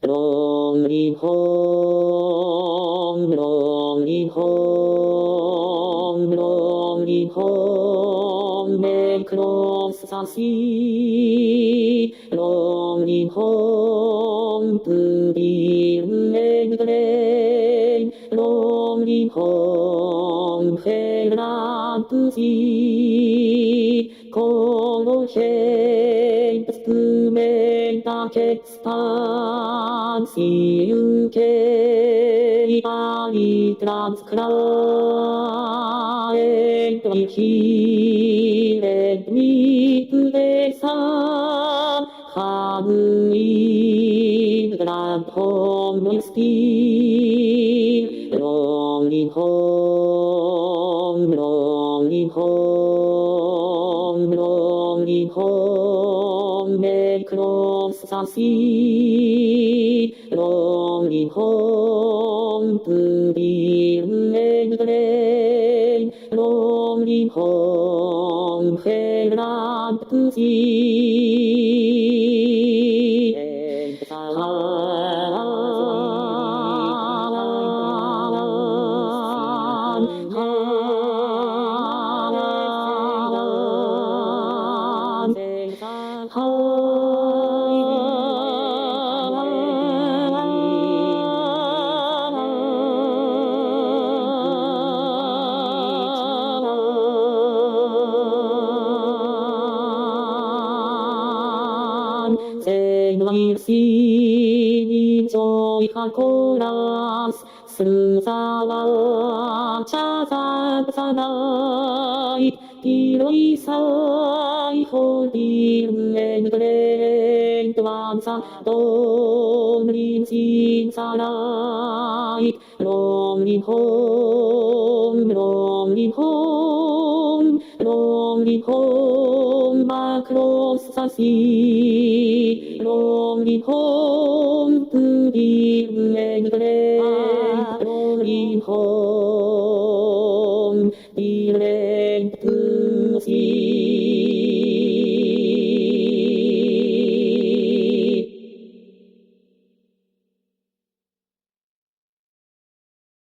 Lonely home, lonely home, lonely home, may cross the sea. Lonely home, to be again. Lonely home, fair to see. Call shapes to make the distance. You carry transcribed with healed me to the sun. Have we glad home still? Lonely home, lonely home, lonely home, may cross the sea. Lonely home, to be again. Lonely home, fair land to see. They will sing joyful chorus through the watches of the night. Till we sigh for dim and great ones, the dawn brings in the light. Lonely home, lonely home, lonely home across the sea. Lonely home to be